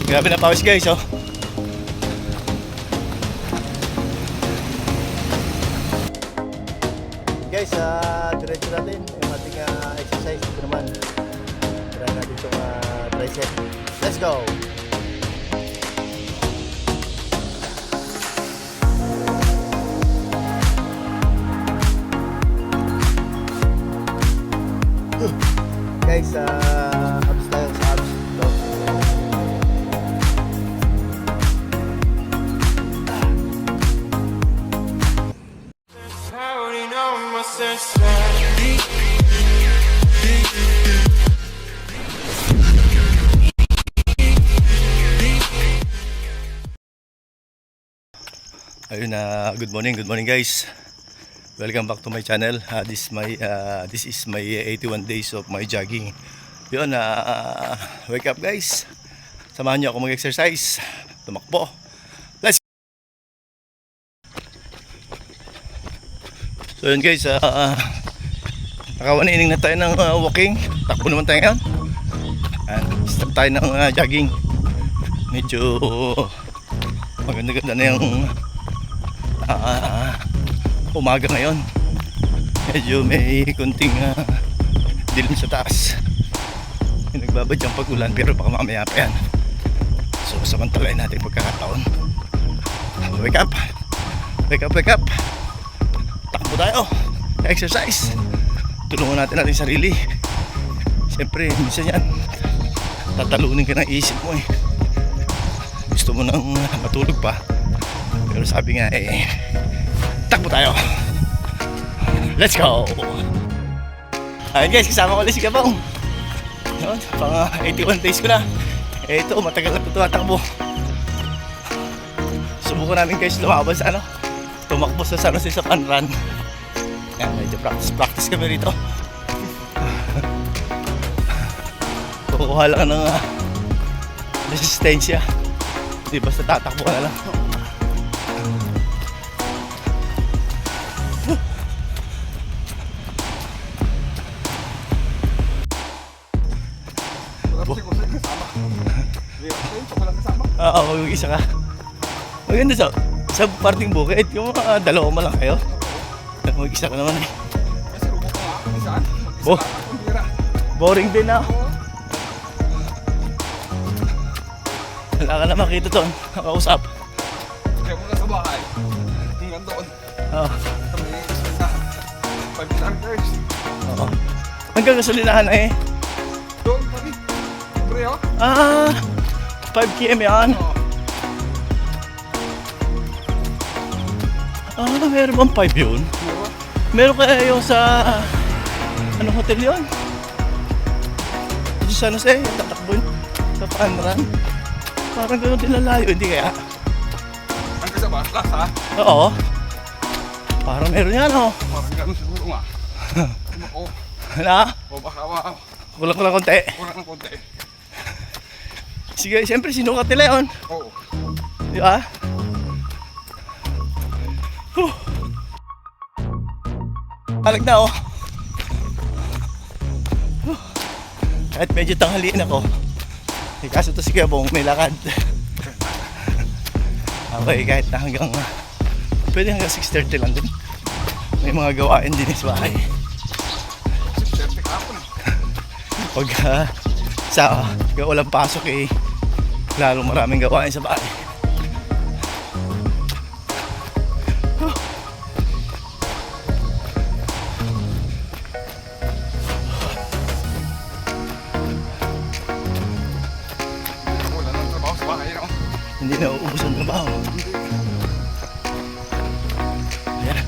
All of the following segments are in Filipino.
Grabe na pawis guys, oh. Guys, diretso natin yung ating exercise. Ito naman, try natin itong tricep. Let's go! Guys, abs tayo sa abs. Go! Ayun na, good morning guys. Welcome back to my channel. This is my 81 days of my jogging. Yun, wake up guys. Samahan niyo ako mag-exercise. Tumakbo. Let's go. So yun guys, naka-1 inning na tayo ng walking. Takbo naman tayo ngayon. Start tayo ng jogging. Medyo maganda-ganda na yung umaga ngayon. Medyo may kunting dilim sa taas. May nagbabadyang pag-ulan pero baka mamaya pa yan. So samantalain natin pagkakataon. Wake up. Takbo tayo. Exercise. Tulungan natin sarili. Siyempre minsan yan tatalunin ka ng isip mo eh. Gusto mo nang matulog pa, pero sabi nga takbo tayo. Let's go. Ayun guys, kasama ko ulit si Gabong. Yun, pang 81 days ko na. Ito, matagal na ito tumatakbo. Subukan namin guys lumabas sa tumakbo sa San Jose sa fun run. Yan, medyo practice kami rito. Kukuha lang ng resistensya. Di basta tatakbo na lang. Oo, mag-isa ka. Maganda sa parting bukid. Yung mga dalawa mo lang kayo. Mag-isa ka naman eh. Oh, boring din na. Wala ka na makita doon. Nakausap. Kaya muna sa bahay. Hanggang doon. Oo. Kami sa 5 kilometers. Oo. Hanggang gasolinahan na eh. Doon kami. Libre oh. 5 km yan. Meron bang 5 yun? Meron kaya yung sa anong hotel yun? Sa San Jose, tatakbo yun sa Panran. Parang gano'n din lalayo, hindi kaya? Hanggang sa Baslas ha? Oo. Parang meron yan oh. Parang gano'n siguro nga. Ako. Na? O baka Kulang konti. kulang ng konti. Sige, siyempre sinukat nila yun. Oo. Di ba? Palag na oh. Kahit medyo tanghaliin ako. Kaso to si Gabong may lakad. Okay, kahit na pwede hanggang 6:30 lang din. May mga gawain din sa bahay. 6:30 kapon. Pag walang pasok lalong maraming gawain sa bahay. Wala nang trabaho sa bahay no? Hindi na uubos ang trabaho. Ayan.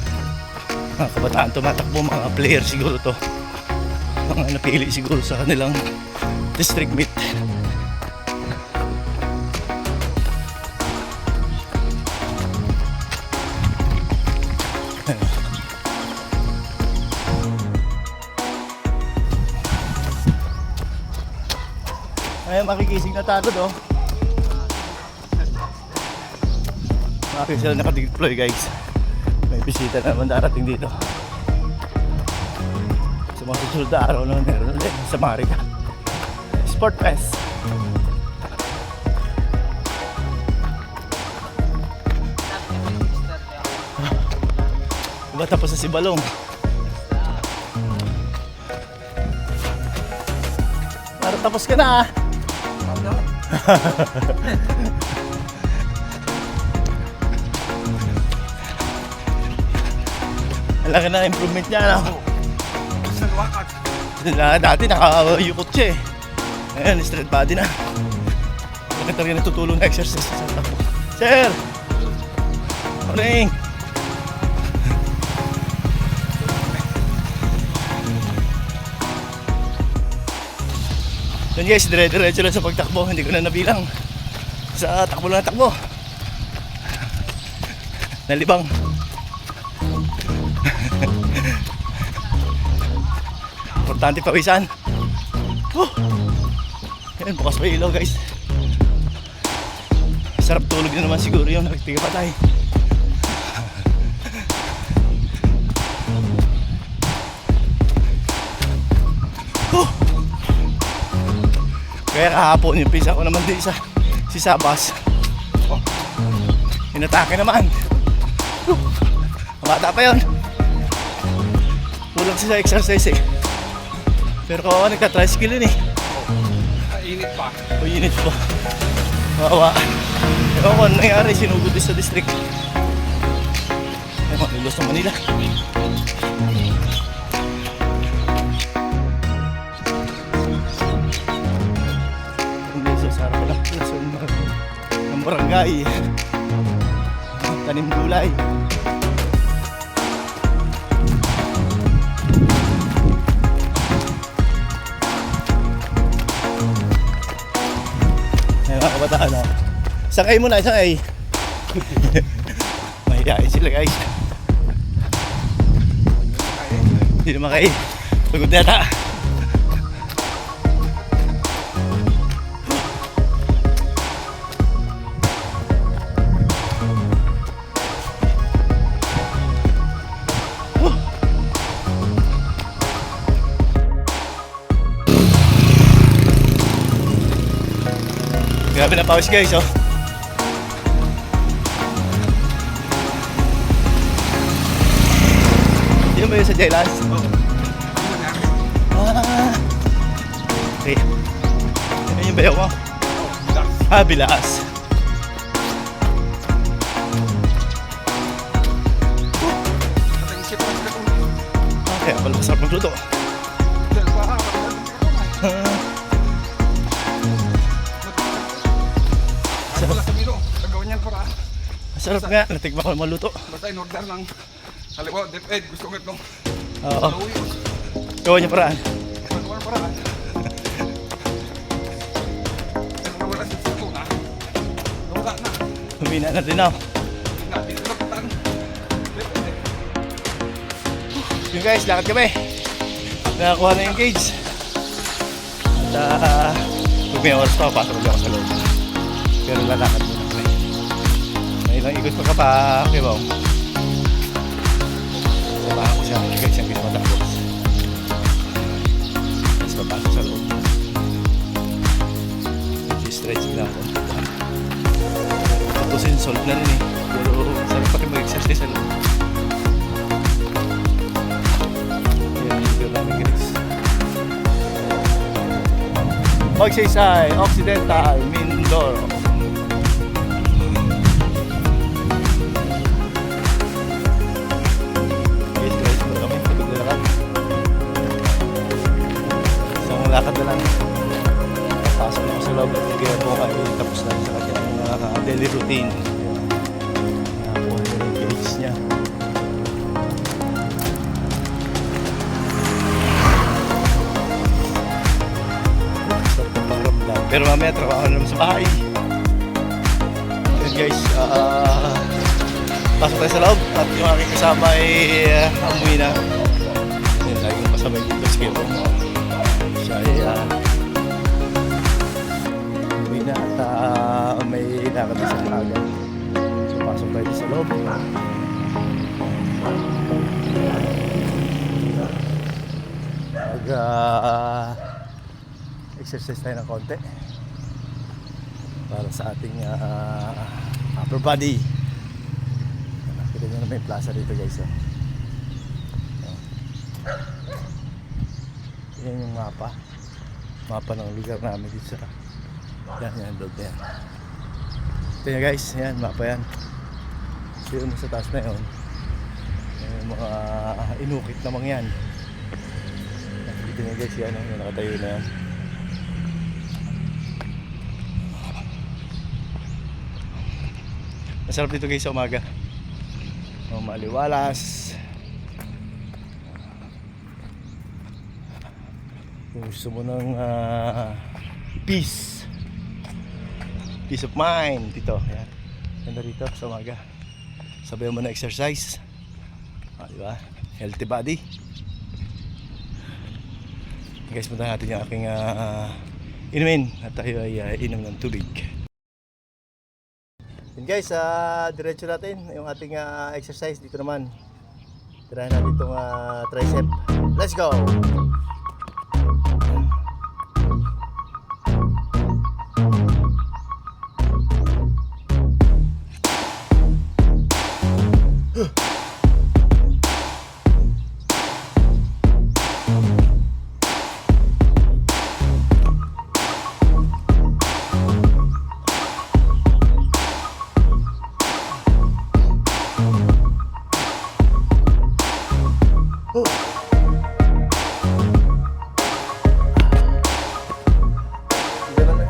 Mga kabataan tumatakbo, mga player siguro to. Mga napili siguro sa kanilang district meet. Ayan, makikising na tagod oh. Bakit sila nakadeploy guys? May bisita na naman darating dito. Sa mga susunod na araw naman meron ulit sa Marica Sport Fest. Diba tapos na si Balong? Para tapos ka na ah. Ang laki na improvement niya ano? Sa wakat. Dati nakayukot siya eh. Ngayon, straight body na. Bakit talaga natutulong na exercise sa takbo? Sir! Morning! Yun guys, dire-diretso lang sa pagtakbo. Hindi ko na nabilang. Sa takbo lang na takbo. Nalibang. Importante pawisan. Yan, bukas pa ilaw guys. Sarap tulog na naman siguro yung nagtiga patay. Kaya kahapon yung pisa ko naman din si Sabas. Inatake naman. Bata pa yun. Kulang siya sa exercise eh. Pero kawawa nagka-tricycle yun eh. Init pa. O init pa. Kawawa. Ewan ko ano nangyari, sinugod din sa district. Ewan, nilos ng Manila. Hindi sa sarap lang ng barangay. Tanim gulay. Mga kabataan na. Sakay muna, sakay. Mahihain sila guys. Hindi naman kayo. Pagod na ta. Grabe na pawis guys oh. Yun ba yun sa Jailas? Oo. Ah. Okay. Yan yung bayaw mo? Bilas. Ah, Bilaas. Katang isip lang sila kung Kaya pala masarap magluto. dahil pa kapag wala sa Milo, gagawin niyan para Masarap nga, natigma ko maluto. basta in-order ng halimbawa, DepEd, gusto ko ito. Oo. Nauwi ko. Gawa niya paraan. Magawa ng paraan. Pero nawala sa sito na. Nawala na. Humina na din ako. Natin ko napitan. DepEd. Yun guys, lakad kami. Nakakuha na yung cage. At pag may oras pa, pasok ulit ako sa loob. Pero lalakad muna kami. May ilang ikot pa ka Kibaw. Samahan ko siya guys yung pinamatapos. Tapos papasok sa loob. I-stretch lang ako. Tutusin, solve na rin eh. Pero sarap pa rin mag-exercise sa loob. Yan, yung namin guys. Magsaysay, Occidental, Mindoro. Yes guys, muna kami. Pagod na lakad. Isang lakad na lang. Pasok na ako sa loob at kaya po ay tapos na sa kanyang daily routine. Nakakuha na yung gauge niya. Pero mamaya trabaho na naman sa bahay. Yun guys, pasok tayo sa loob at yung aking kasama ay umuwi na. Yun, laging pasabay dito sa Kibaw. Siya ay umuwi na at may lakad na sa maaga. So pasok tayo dito sa loob. Exercise tayo ng konti para sa ating upper body. Kita nyo na may plaza dito guys. Yan yung mapa. Mapa ng lugar namin dito sa yan, loob na yan. Ito yan guys, yan, mapa yan. So yun sa taas na yun, yung mga inukit namang yan. Nakikita nyo guys yan, yung nakatayo na yan. Masarap dito guys sa umaga. Maliwalas. Kung gusto mo ng peace of mind dito, yan. Ganda rito sa umaga. Sabayan mo na exercise. Diba? Healthy body. Guys, punta natin yung aking inumin. At tayo ay inom ng tubig. Yun guys, diretso natin yung ating exercise dito naman. Tirahan natin itong tricep. Let's go!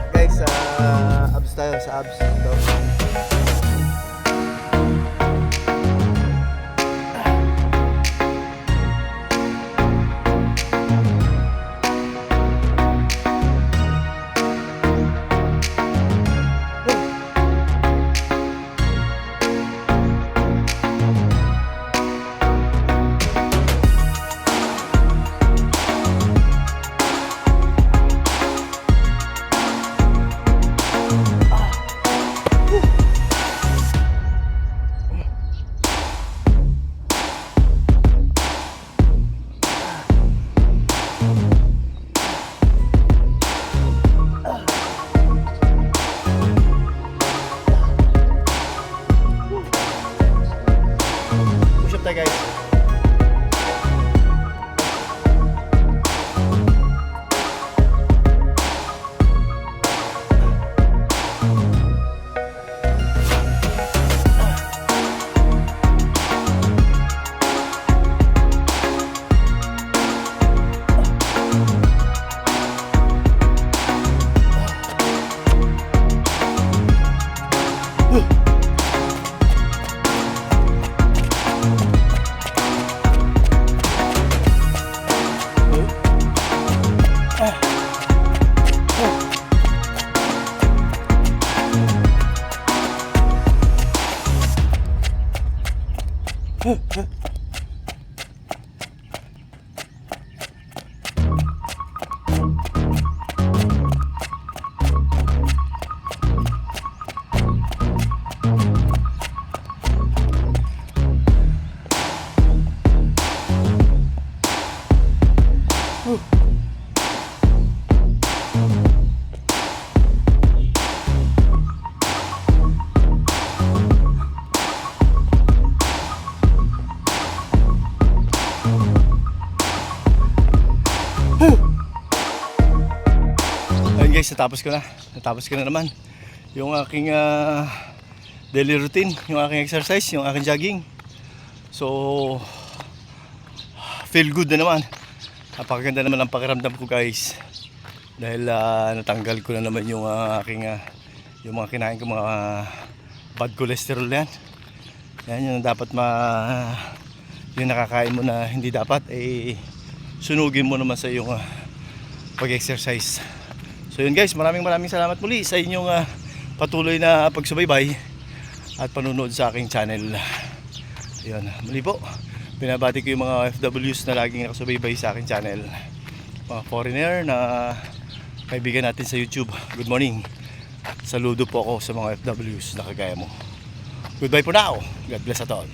Guys, abs tayo sa abs. Ito. Push up tayo guys. Ayun guys, natapos ko na naman yung aking daily routine, yung aking exercise, yung aking jogging. So feel good na naman. Napakaganda naman ang pakiramdam ko guys, dahil natanggal ko na naman yung aking yung mga kinain ko, mga bad cholesterol yan. Yan yung dapat yung nakakain mo na hindi dapat, sunugin mo naman sa iyong pag-exercise. So yun guys, maraming salamat muli sa inyong patuloy na pagsubaybay at panunood sa aking channel. Yun, muli po, binabati ko yung mga OFWs na laging nakasubaybay sa aking channel, mga foreigner na kaibigan natin sa YouTube. Good morning, saludo po ako sa mga OFWs na kagaya mo. Goodbye for now, God bless at all.